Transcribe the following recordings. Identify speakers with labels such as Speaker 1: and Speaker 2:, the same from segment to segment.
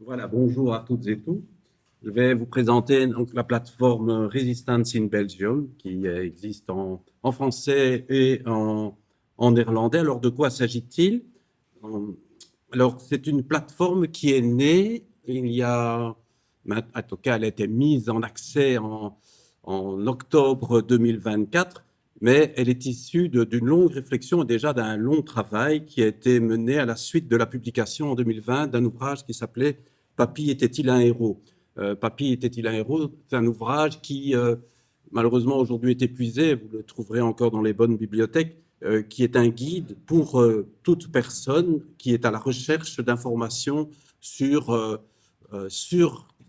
Speaker 1: Voilà, bonjour à toutes et tous. Je vais vous présenter donc la plateforme Resistance in Belgium qui existe en français et en néerlandais. Alors, de quoi s'agit-il? Alors, c'est une plateforme qui est née il y a, en tout cas, elle a été mise en accès en octobre 2024, mais elle est issue d'une longue réflexion et déjà d'un long travail qui a été mené à la suite de la publication en 2020 d'un ouvrage qui s'appelait Papy était-il un héros? Papy était-il un héros? C'est un ouvrage qui, malheureusement, aujourd'hui est épuisé. Vous le trouverez encore dans les bonnes bibliothèques, qui est un guide pour toute personne qui est à la recherche d'informations sur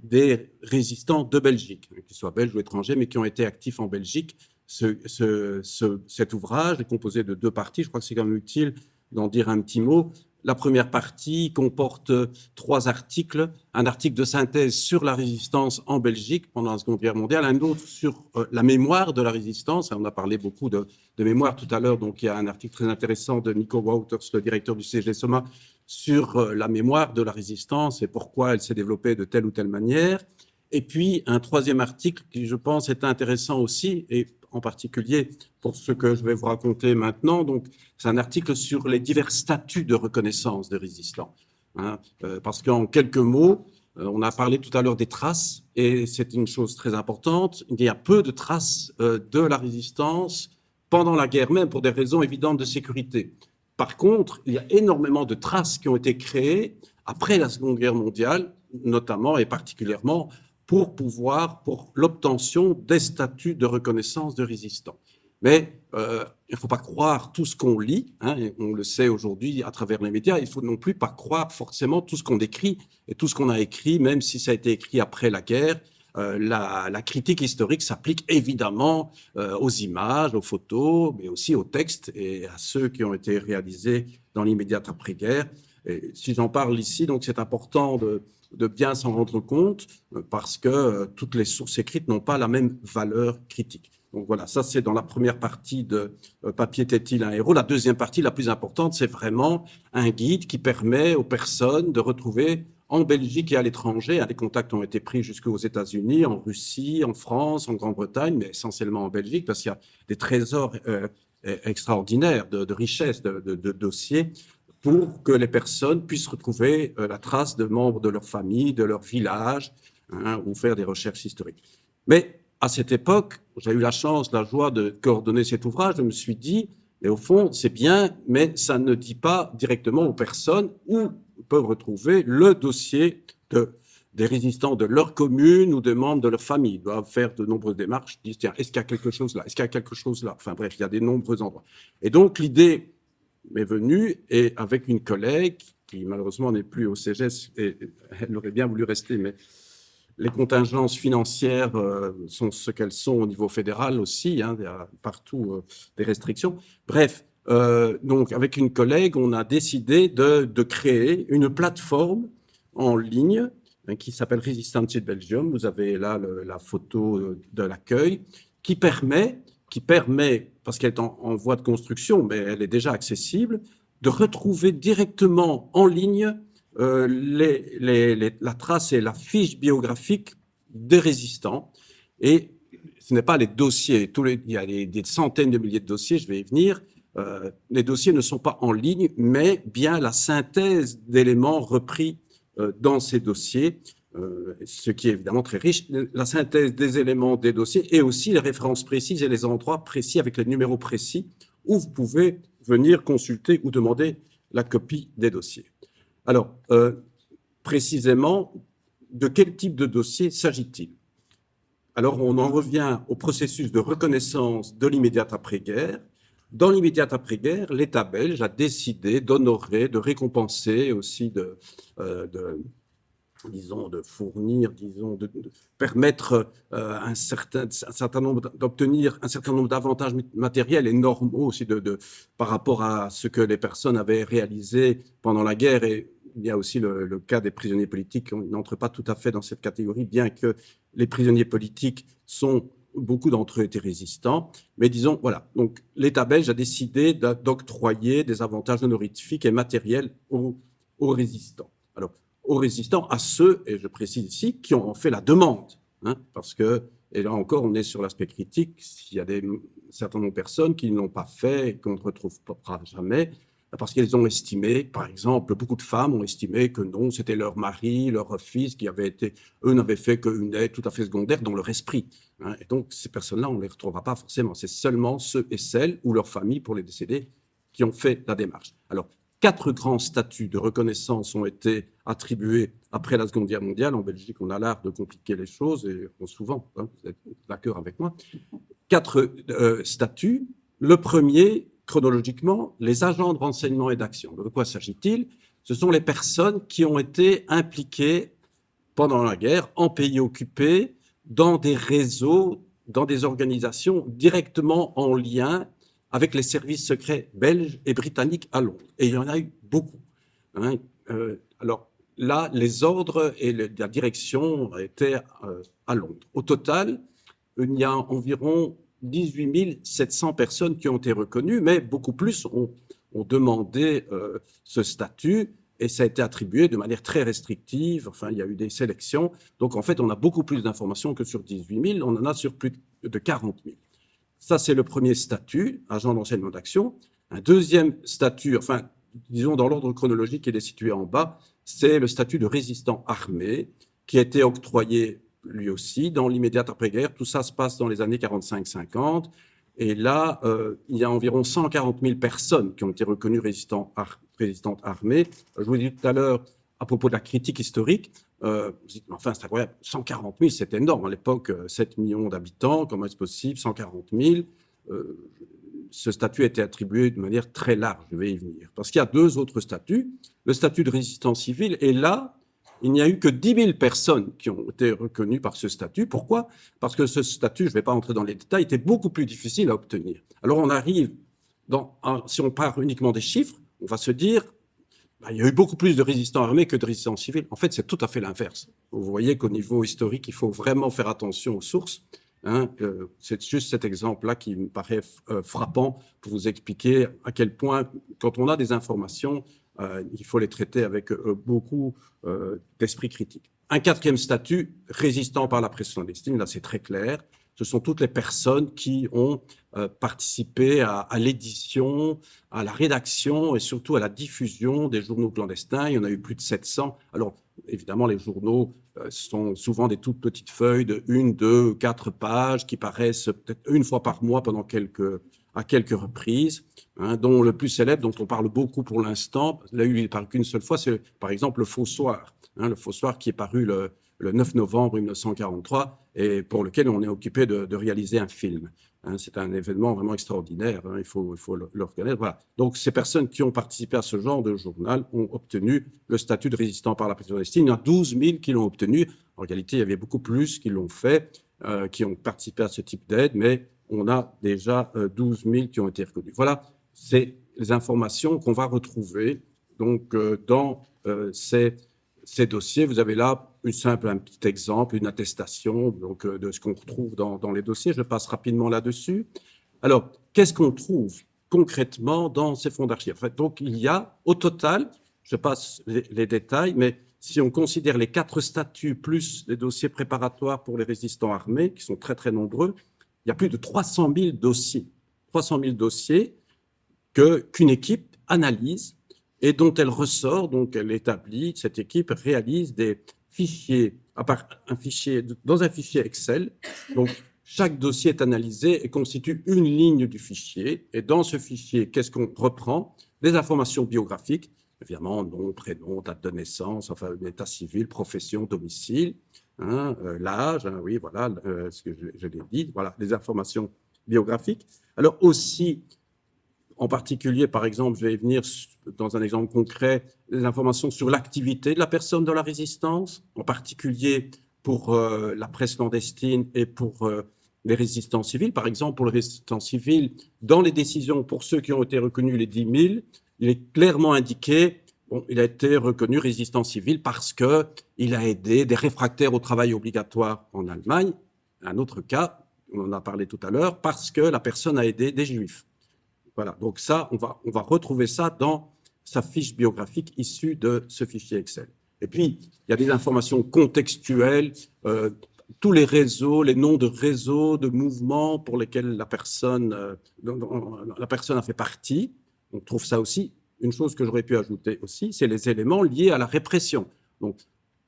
Speaker 1: des résistants de Belgique, qu'ils soient belges ou étrangers, mais qui ont été actifs en Belgique. Cet ouvrage est composé de deux parties. Je crois que c'est quand même utile d'en dire un petit mot. La première partie comporte trois articles. Un article de synthèse sur la résistance en Belgique pendant la Seconde Guerre mondiale, un autre sur la mémoire de la résistance. On a parlé beaucoup de mémoire tout à l'heure, donc il y a un article très intéressant de Nico Wouters, le directeur du CGSOMA, sur la mémoire de la résistance et pourquoi elle s'est développée de telle ou telle manière. Et puis un troisième article qui, je pense, est intéressant aussi, et en particulier pour ce que je vais vous raconter maintenant. Donc, c'est un article sur les divers statuts de reconnaissance des résistants. Parce qu'en quelques mots, on a parlé tout à l'heure des traces, et c'est une chose très importante. Il y a peu de traces de la résistance pendant la guerre même, pour des raisons évidentes de sécurité. Par contre, il y a énormément de traces qui ont été créées après la Seconde Guerre mondiale, notamment et particulièrement pour l'obtention des statuts de reconnaissance de résistants. Mais il ne faut pas croire tout ce qu'on lit, et on le sait aujourd'hui à travers les médias, il ne faut non plus pas croire forcément tout ce qu'on écrit et tout ce qu'on a écrit, même si ça a été écrit après la guerre. La critique historique s'applique évidemment aux images, aux photos, mais aussi aux textes et à ceux qui ont été réalisés dans l'immédiate après-guerre. Et si j'en parle ici, donc c'est important de bien s'en rendre compte parce que toutes les sources écrites n'ont pas la même valeur critique. Donc voilà, ça c'est dans la première partie de Papy était-il un héros. La deuxième partie, la plus importante, c'est vraiment un guide qui permet aux personnes de retrouver en Belgique et à l'étranger. Les contacts ont été pris jusqu'aux États-Unis, en Russie, en France, en Grande-Bretagne, mais essentiellement en Belgique, parce qu'il y a des trésors extraordinaires de richesses, de dossiers, pour que les personnes puissent retrouver la trace de membres de leur famille, de leur village, ou faire des recherches historiques. Mais à cette époque, j'ai eu la chance, la joie de coordonner cet ouvrage. Je me suis dit, mais au fond, c'est bien, mais ça ne dit pas directement aux personnes où peuvent retrouver le dossier des résistants de leur commune ou des membres de leur famille. Ils doivent faire de nombreuses démarches. Ils disent, tiens, est-ce qu'il y a quelque chose là? Est-ce qu'il y a quelque chose là? Enfin bref, il y a de nombreux endroits. Et donc, l'idée m'est venue, et avec une collègue qui malheureusement n'est plus au CGS, et elle aurait bien voulu rester, mais les contingences financières sont ce qu'elles sont au niveau fédéral aussi, il y a partout des restrictions. Bref, donc avec une collègue, on a décidé de créer une plateforme en ligne qui s'appelle Resistance in Belgium. Vous avez là la photo de l'accueil qui permet, parce qu'elle est en voie de construction, mais elle est déjà accessible, de retrouver directement en ligne la trace et la fiche biographique des résistants. Et ce n'est pas les dossiers. Il y a des centaines de milliers de dossiers, je vais y venir. Les dossiers ne sont pas en ligne, mais bien la synthèse d'éléments repris dans ces dossiers, ce qui est évidemment très riche. La synthèse des éléments des dossiers et aussi les références précises et les endroits précis avec les numéros précis où vous pouvez venir consulter ou demander la copie des dossiers. Alors, précisément, de quel type de dossier s'agit-il? Alors, on en revient au processus de reconnaissance de l'immédiate après-guerre. Dans l'immédiate après-guerre, l'État belge a décidé d'honorer, de récompenser aussi, disons, de fournir, disons, de permettre un certain nombre d'obtenir un certain nombre d'avantages matériels et normaux aussi par rapport à ce que les personnes avaient réalisé pendant la guerre. Et il y a aussi le cas des prisonniers politiques qui n'entrent pas tout à fait dans cette catégorie, bien que les prisonniers politiques beaucoup d'entre eux étaient résistants. Mais disons, voilà, donc l'État belge a décidé d'octroyer des avantages honorifiques et matériels aux résistants. Alors, aux résistants, à ceux, et je précise ici, qui ont fait la demande. Parce que, et là encore, on est sur l'aspect critique, s'il y a un certain nombre de personnes qui ne l'ont pas fait et qu'on ne retrouvera jamais, parce qu'elles ont estimé, par exemple, beaucoup de femmes ont estimé que non, c'était leur mari, leur fils qui avait été, eux n'avaient fait qu'une aide tout à fait secondaire dans leur esprit. Et donc, ces personnes-là, on ne les retrouvera pas forcément. C'est seulement ceux et celles ou leurs familles pour les décédés qui ont fait la démarche. Alors, 4 grands statuts de reconnaissance ont été attribués après la Seconde Guerre mondiale. En Belgique, on a l'art de compliquer les choses, et souvent, vous êtes d'accord avec moi. 4 statuts. Le premier, chronologiquement, les agents de renseignement et d'action. De quoi s'agit-il? Ce sont les personnes qui ont été impliquées pendant la guerre en pays occupés, dans des réseaux, dans des organisations directement en lien avec les services secrets belges et britanniques à Londres. Et il y en a eu beaucoup. Alors là, les ordres et la direction étaient à Londres. Au total, il y a environ 18 700 personnes qui ont été reconnues, mais beaucoup plus ont demandé ce statut, et ça a été attribué de manière très restrictive. Enfin, il y a eu des sélections. Donc, en fait, on a beaucoup plus d'informations que sur 18 000. On en a sur plus de 40 000. Ça, c'est le premier statut, agent d'enseignement d'action. Un deuxième statut, enfin, disons dans l'ordre chronologique, il est situé en bas, c'est le statut de résistant armé, qui a été octroyé lui aussi dans l'immédiate après-guerre. Tout ça se passe dans les années 45-50. Et là, il y a environ 140 000 personnes qui ont été reconnues résistantes armées. Je vous dis tout à l'heure, à propos de la critique historique, enfin, c'est incroyable, 140 000, c'est énorme. À l'époque, 7 millions d'habitants, comment est-ce possible? 140 000. Ce statut a été attribué de manière très large, je vais y venir. Parce qu'il y a 2 autres statuts. Le statut de résistant civil, et là, il n'y a eu que 10 000 personnes qui ont été reconnues par ce statut. Pourquoi? Parce que ce statut, je ne vais pas entrer dans les détails, était beaucoup plus difficile à obtenir. Alors on arrive, si on part uniquement des chiffres, on va se dire, il y a eu beaucoup plus de résistants armés que de résistants civils. En fait, c'est tout à fait l'inverse. Vous voyez qu'au niveau historique, il faut vraiment faire attention aux sources. C'est juste cet exemple-là qui me paraît frappant pour vous expliquer à quel point, quand on a des informations, il faut les traiter avec beaucoup d'esprit critique. Un 4e statut, résistant par la pression clandestine, là c'est très clair. Ce sont toutes les personnes qui ont participé à l'édition, à la rédaction et surtout à la diffusion des journaux clandestins. Il y en a eu plus de 700. Alors, évidemment, les journaux sont souvent des toutes petites feuilles de 1, 2, 4 pages qui paraissent peut-être une fois par mois à quelques reprises, dont le plus célèbre, dont on parle beaucoup pour l'instant, là il ne parle qu'une seule fois, c'est par exemple le Fossoir. Le Fossoir qui est paru le 9 novembre 1943 et pour lequel on est occupé de réaliser un film. C'est un événement vraiment extraordinaire, il faut le reconnaître. Voilà. Donc, ces personnes qui ont participé à ce genre de journal ont obtenu le statut de résistant par la pression clandestine. Il y en a 12 000 qui l'ont obtenu. En réalité, il y avait beaucoup plus qui l'ont fait, qui ont participé à ce type d'aide, mais on a déjà 12 000 qui ont été reconnus. Voilà, c'est les informations qu'on va retrouver donc, dans ces dossiers. Vous avez là un petit exemple, une attestation donc, de ce qu'on retrouve dans les dossiers. Je passe rapidement là-dessus. Alors, qu'est-ce qu'on trouve concrètement dans ces fonds d'archives? En fait, donc, il y a au total, je passe les détails, mais si on considère les 4 statuts plus les dossiers préparatoires pour les résistants armés, qui sont très, très nombreux, il y a plus de 300 000 dossiers. 300 000 dossiers qu'une équipe analyse et dont elle ressort, donc elle établit, cette équipe réalise des fichiers, dans un fichier Excel. Donc, chaque dossier est analysé et constitue une ligne du fichier. Et dans ce fichier, qu'est-ce qu'on reprend? Des informations biographiques, évidemment, nom, prénom, date de naissance, enfin, état civil, profession, domicile, l'âge, oui, voilà, ce que je l'ai dit, voilà, les informations biographiques. Alors aussi, en particulier, par exemple, je vais venir dans un exemple concret, les informations sur l'activité de la personne dans la résistance, en particulier pour la presse clandestine et pour les résistants civils. Par exemple, pour les résistants civils, dans les décisions pour ceux qui ont été reconnus les 10 000, il est clairement indiqué, il a été reconnu résistant civil parce qu'il a aidé des réfractaires au travail obligatoire en Allemagne. Un autre cas, on en a parlé tout à l'heure, parce que la personne a aidé des Juifs. Voilà, donc ça, on va retrouver ça dans sa fiche biographique issue de ce fichier Excel. Et puis, il y a des informations contextuelles, tous les réseaux, les noms de réseaux, de mouvements pour lesquels la personne a fait partie. On trouve ça aussi. Une chose que j'aurais pu ajouter aussi, c'est les éléments liés à la répression. Donc,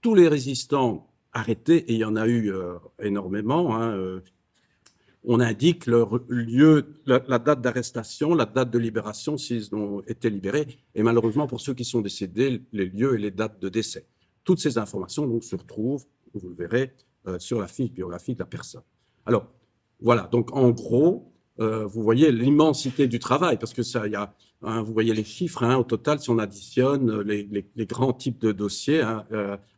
Speaker 1: tous les résistants arrêtés, et il y en a eu énormément, on indique leur lieu, la date d'arrestation, la date de libération, s'ils ont été libérés, et malheureusement, pour ceux qui sont décédés, les lieux et les dates de décès. Toutes ces informations donc, se retrouvent, vous le verrez, sur la fiche biographique de la personne. Alors, voilà, donc en gros, vous voyez l'immensité du travail, parce que ça, vous voyez les chiffres, au total, si on additionne les grands types de dossiers,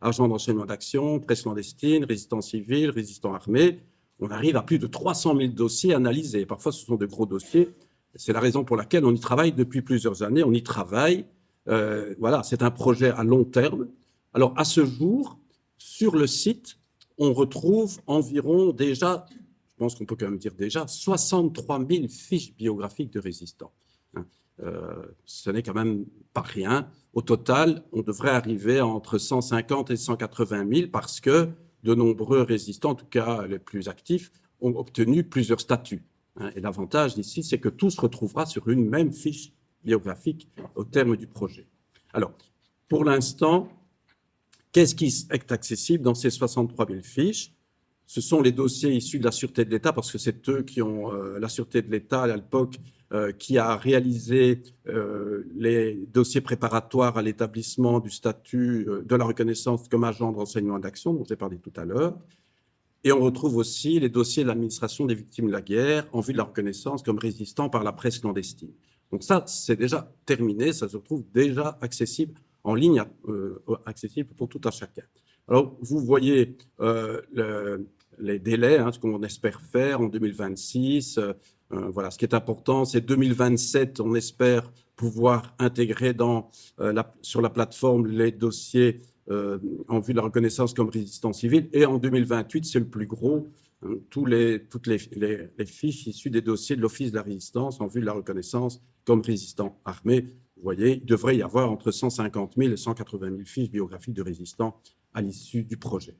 Speaker 1: agents d'enchaînement d'action, presse clandestine, résistants civils, résistants armés, on arrive à plus de 300 000 dossiers analysés. Parfois, ce sont de gros dossiers. C'est la raison pour laquelle on y travaille depuis plusieurs années. On y travaille. Voilà, c'est un projet à long terme. Alors, à ce jour, sur le site, on retrouve environ déjà, je pense qu'on peut quand même dire déjà, 63 000 fiches biographiques de résistants. Ce n'est quand même pas rien. Au total, on devrait arriver à entre 150 et 180 000 parce que de nombreux résistants, en tout cas les plus actifs, ont obtenu plusieurs statuts. Et l'avantage ici, c'est que tout se retrouvera sur une même fiche biographique au terme du projet. Alors, pour l'instant, qu'est-ce qui est accessible dans ces 63 000 fiches? Ce sont les dossiers issus de la Sûreté de l'État, parce que c'est eux qui ont, la Sûreté de l'État à l'époque, qui a réalisé les dossiers préparatoires à l'établissement du statut de la reconnaissance comme agent de renseignement d'action, dont j'ai parlé tout à l'heure. Et on retrouve aussi les dossiers de l'administration des victimes de la guerre en vue de la reconnaissance comme résistant par la presse clandestine. Donc ça, c'est déjà terminé, ça se retrouve déjà accessible en ligne, accessible pour tout un chacun. Alors, vous voyez les délais, ce qu'on espère faire en 2026. Voilà, ce qui est important, c'est 2027, on espère pouvoir intégrer sur la plateforme les dossiers en vue de la reconnaissance comme résistant civil. Et en 2028, c'est le plus gros, toutes les fiches issues des dossiers de l'Office de la résistance en vue de la reconnaissance comme résistant armé. Vous voyez, il devrait y avoir entre 150 000 et 180 000 fiches biographiques de résistants à l'issue du projet.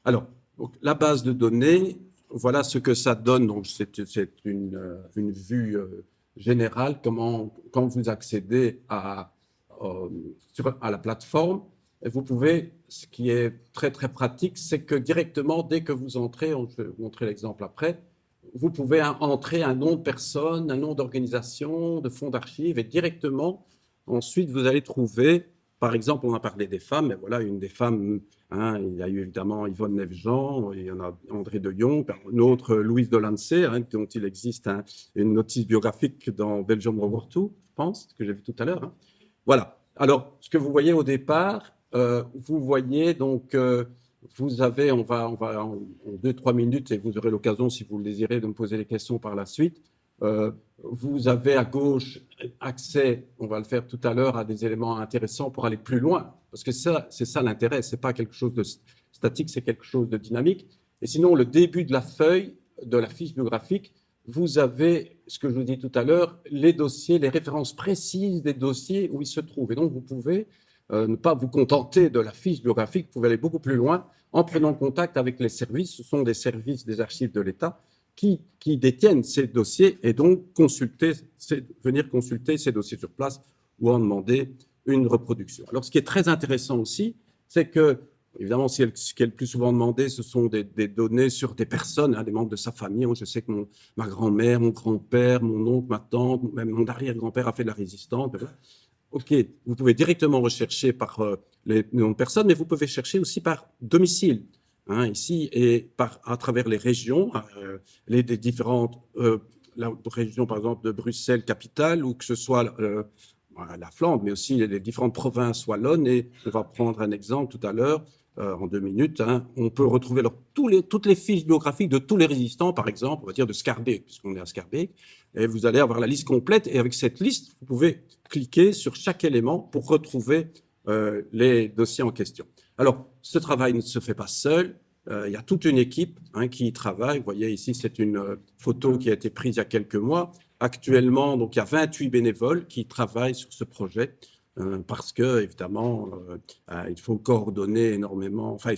Speaker 1: Alors, donc, la base de données, voilà ce que ça donne. Donc, c'est une vue générale, quand vous accédez à la plateforme, vous pouvez, ce qui est très, très pratique, c'est que directement, dès que vous entrez, je vais vous montrer l'exemple après, vous pouvez entrer un nom de personne, un nom d'organisation, de fonds d'archives, et directement, ensuite, vous allez trouver, par exemple, on a parlé des femmes, mais voilà, une des femmes, il y a eu évidemment Yvonne Nefjean, il y en a André de Jong, une autre, Louise Delancey, dont il existe une notice biographique dans Belgium World War II, je pense, que j'ai vu tout à l'heure. Voilà. Alors, ce que vous voyez au départ, vous voyez donc, vous avez, on va en 2-3 minutes, et vous aurez l'occasion, si vous le désirez, de me poser des questions par la suite. Vous avez à gauche accès, on va le faire tout à l'heure, à des éléments intéressants pour aller plus loin, parce que c'est ça l'intérêt, c'est pas quelque chose de statique, c'est quelque chose de dynamique. Et sinon, le début de la feuille, de la fiche biographique, vous avez, ce que je vous dis tout à l'heure, les dossiers, les références précises des dossiers où ils se trouvent. Et donc, vous pouvez ne pas vous contenter de la fiche biographique, vous pouvez aller beaucoup plus loin en prenant contact avec les services. Ce sont des services des archives de l'État qui détiennent ces dossiers et donc venir consulter ces dossiers sur place ou en demander une reproduction. Alors, ce qui est très intéressant aussi, c'est que, évidemment, ce qui est le plus souvent demandé, ce sont des données sur des personnes, des membres de sa famille. Je sais que ma grand-mère, mon grand-père, mon oncle, ma tante, même mon arrière-grand-père a fait de la résistance. OK, vous pouvez directement rechercher par les noms de personnes, mais vous pouvez chercher aussi par domicile. Ici, et à travers les régions, les différentes la région, par exemple, de Bruxelles, capitale, ou que ce soit la Flandre, mais aussi les différentes provinces wallonnes. Et on va prendre un exemple tout à l'heure, en 2 minutes. On peut retrouver toutes les fiches biographiques de tous les résistants, par exemple, on va dire de Schaerbeek, puisqu'on est à Schaerbeek. Et vous allez avoir la liste complète. Et avec cette liste, vous pouvez cliquer sur chaque élément pour retrouver les dossiers en question. Alors, ce travail ne se fait pas seul. Il y a toute une équipe qui y travaille. Vous voyez ici, c'est une photo qui a été prise il y a quelques mois. Actuellement, donc, il y a 28 bénévoles qui travaillent sur ce projet. parce que, évidemment, il faut coordonner énormément, enfin,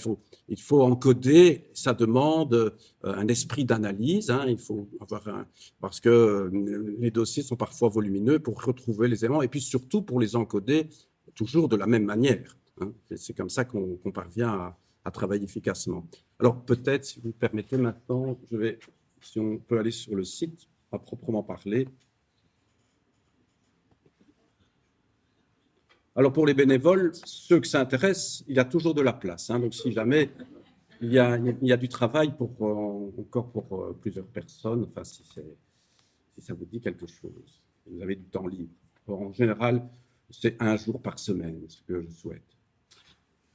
Speaker 1: il faut encoder, ça demande un esprit d'analyse, hein, il faut avoir parce que les dossiers sont parfois volumineux pour retrouver les éléments, et puis surtout pour les encoder toujours de la même manière. Hein. C'est comme ça qu'on parvient à travailler efficacement. Alors, peut-être, si vous me permettez maintenant, si on peut aller sur le site, à proprement parler. Alors, pour les bénévoles, ceux que ça intéresse, il y a toujours de la place. Hein. Donc, si jamais il y a du travail encore pour plusieurs personnes, enfin, si ça vous dit quelque chose, vous avez du temps libre. En général, c'est 1 jour par semaine, ce que je souhaite.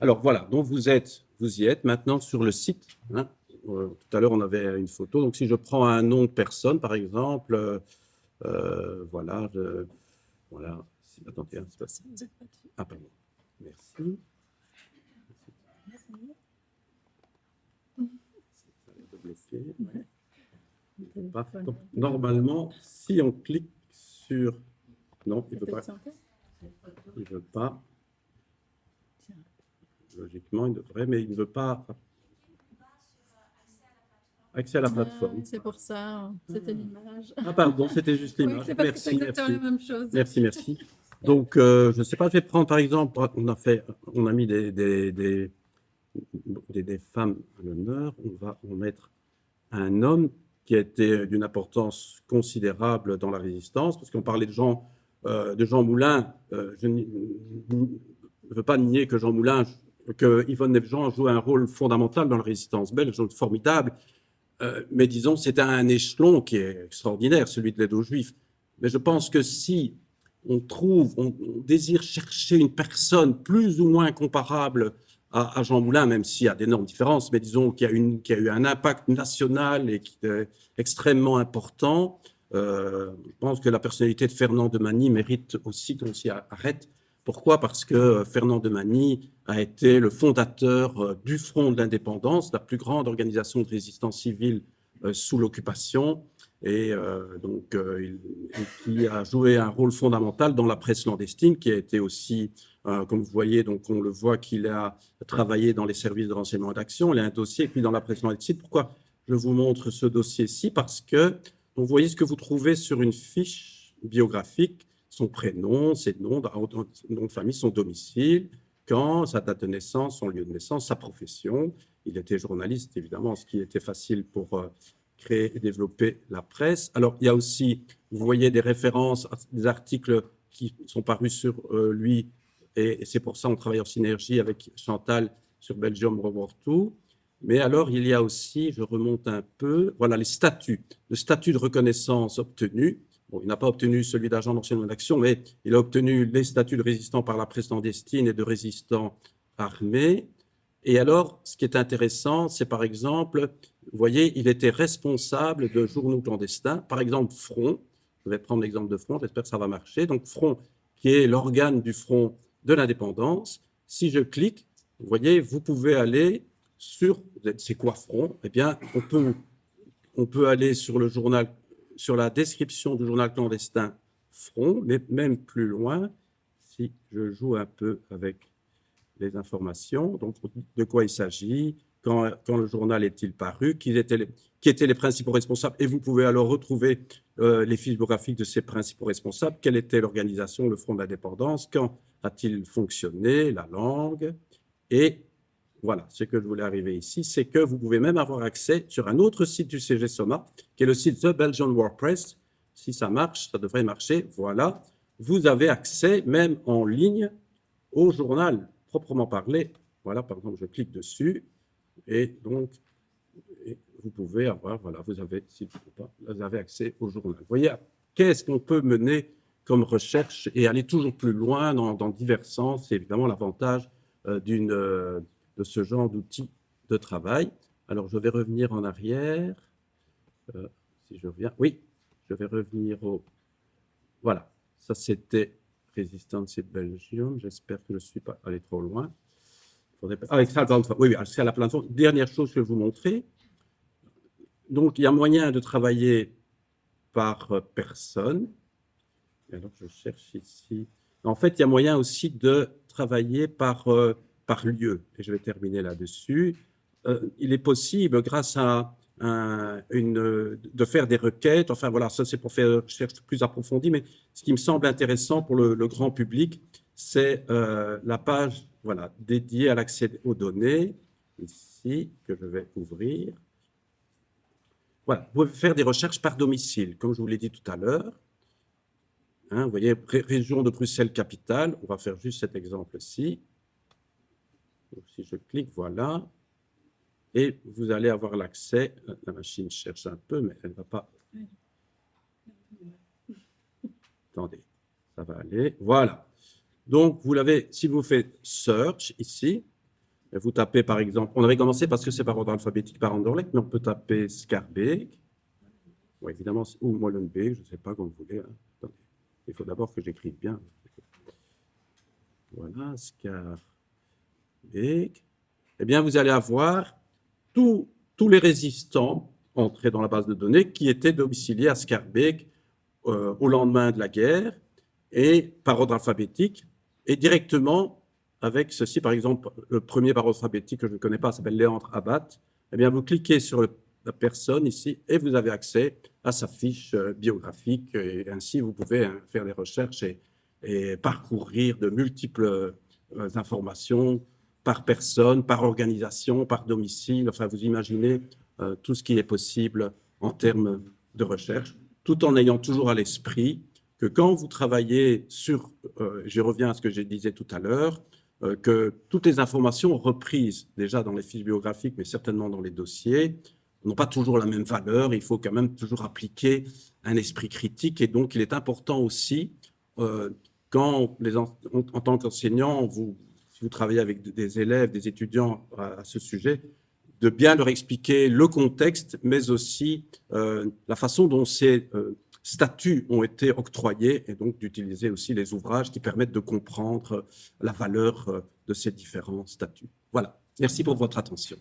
Speaker 1: Alors, voilà, donc vous y êtes maintenant sur le site. Hein. Tout à l'heure, on avait une photo. Donc, si je prends un nom de personne, par exemple, voilà, voilà. Attendez, c'est pas ça. Ah, pardon. Merci. Donc, normalement, si on clique sur... Non, il ne veut pas. Il ne veut pas. Logiquement, il devrait, mais il ne veut pas. Accès à la plateforme.
Speaker 2: C'est pour ça, c'était l'image.
Speaker 1: Ah, pardon, c'était juste l'image.
Speaker 2: Oui, c'est parce que c'est exactement la même chose.
Speaker 1: Merci. Donc, je ne sais pas, je vais prendre par exemple, on a mis des femmes à l'honneur, on va mettre un homme qui a été d'une importance considérable dans la résistance, parce qu'on parlait de Jean Moulin. Je ne veux pas nier que que Yvonne Nefjean joue un rôle fondamental dans la résistance belge, formidable. Mais disons, c'est un échelon qui est extraordinaire, celui de l'aide aux Juifs. Mais je pense que si on désire chercher une personne plus ou moins comparable à Jean Moulin, même s'il y a d'énormes différences, mais disons qui a eu un impact national et qui est extrêmement important, je pense que la personnalité de Fernand Demany mérite aussi qu'on s'y arrête. Pourquoi? Parce que Fernand Demany a été le fondateur du Front de l'Indépendance, la plus grande organisation de résistance civile sous l'occupation, et qui a joué un rôle fondamental dans la presse clandestine, qui a été aussi, comme vous voyez, donc on le voit qu'il a travaillé dans les services de renseignement et d'action, il a un dossier, et puis dans la presse clandestine. Pourquoi je vous montre ce dossier-ci? Parce que vous voyez ce que vous trouvez sur une fiche biographique, son prénom, ses noms, nom de famille, son domicile, quand, sa date de naissance, son lieu de naissance, sa profession. Il était journaliste, évidemment, ce qui était facile pour créer et développer la presse. Alors, il y a aussi, vous voyez des références, des articles qui sont parus sur lui, et c'est pour ça qu'on travaille en synergie avec Chantal sur Belgium Revoir Tout. Mais alors, il y a aussi, je remonte un peu, voilà les statuts, le statut de reconnaissance obtenu. Bon, il n'a pas obtenu celui d'agent d'enseignement d'action, mais il a obtenu les statuts de résistant par la presse clandestine et de résistant armé. Et alors, ce qui est intéressant, c'est par exemple, vous voyez, il était responsable de journaux clandestins, par exemple Front. Je vais prendre l'exemple de Front, j'espère que ça va marcher. Donc Front, qui est l'organe du Front de l'indépendance. Si je clique, vous voyez, vous pouvez aller sur, c'est quoi Front? Eh bien, on peut aller sur le journal, sur la description du journal clandestin Front, mais même plus loin, si je joue un peu avec les informations, donc de quoi il s'agit, quand le journal est-il paru, qui étaient les principaux responsables, et vous pouvez alors retrouver les fiches biographiques de ces principaux responsables, quelle était l'organisation, le Front d'indépendance, quand a-t-il fonctionné, la langue, et voilà, ce que je voulais arriver ici, c'est que vous pouvez même avoir accès sur un autre site du CGSOMA, qui est le site The Belgian War Press. Si ça marche, ça devrait marcher, voilà. Vous avez accès, même en ligne, au journal proprement parlé. Voilà, par exemple, je clique dessus, et donc, vous pouvez avoir, voilà, vous avez accès au journal. Vous voyez, qu'est-ce qu'on peut mener comme recherche et aller toujours plus loin dans divers sens? C'est évidemment l'avantage de ce genre d'outils de travail. Alors, je vais revenir en arrière. Si je reviens, oui, je vais revenir au... Voilà, ça c'était Resistance Belgium. J'espère que je ne suis pas allé trop loin. Avec ça, oui, c'est à la plateforme. Dernière chose que je vais vous montrer. Donc, il y a moyen de travailler par personne. Alors, je cherche ici En fait, il y a moyen aussi de travailler par lieu. Et je vais terminer là-dessus. Il est possible, grâce à de faire des requêtes. Enfin, voilà, ça, c'est pour faire une recherche plus approfondie. Mais ce qui me semble intéressant pour le grand public, c'est la page, voilà, dédiée à l'accès aux données, ici, que je vais ouvrir. Voilà, vous pouvez faire des recherches par domicile, comme je vous l'ai dit tout à l'heure. Hein, vous voyez, région de Bruxelles-Capitale, on va faire juste cet exemple-ci. Si je clique, voilà. Et vous allez avoir l'accès. La machine cherche un peu, mais elle ne va pas. Attendez, ça va aller. Voilà. Donc, vous l'avez, si vous faites Search ici, vous tapez par exemple, on avait commencé parce que c'est par ordre alphabétique, par Anderlecht, mais on peut taper Schaerbeek. Bon, évidemment, ou Molenbeek, je ne sais pas comme vous voulez. Hein. Attendez. Il faut d'abord que j'écrive bien. Voilà, Schaerbeek. Eh bien, vous allez avoir tous les résistants entrés dans la base de données qui étaient domiciliés à Schaerbeek au lendemain de la guerre et par ordre alphabétique et directement avec ceci. Par exemple, le premier par ordre alphabétique que je ne connais pas s'appelle Léandre Abbat. Eh bien, vous cliquez sur la personne ici et vous avez accès à sa fiche biographique et ainsi vous pouvez faire des recherches et parcourir de multiples informations par personne, par organisation, par domicile. Enfin, vous imaginez tout ce qui est possible en termes de recherche, tout en ayant toujours à l'esprit que quand vous travaillez sur, je reviens à ce que je disais tout à l'heure, que toutes les informations reprises déjà dans les fiches biographiques, mais certainement dans les dossiers, n'ont pas toujours la même valeur. Il faut quand même toujours appliquer un esprit critique. Et donc, il est important aussi, quand en tant qu'enseignant, si vous travaillez avec des élèves, des étudiants à ce sujet, de bien leur expliquer le contexte, mais aussi la façon dont ces statuts ont été octroyés et donc d'utiliser aussi les ouvrages qui permettent de comprendre la valeur de ces différents statuts. Voilà. Merci pour votre attention.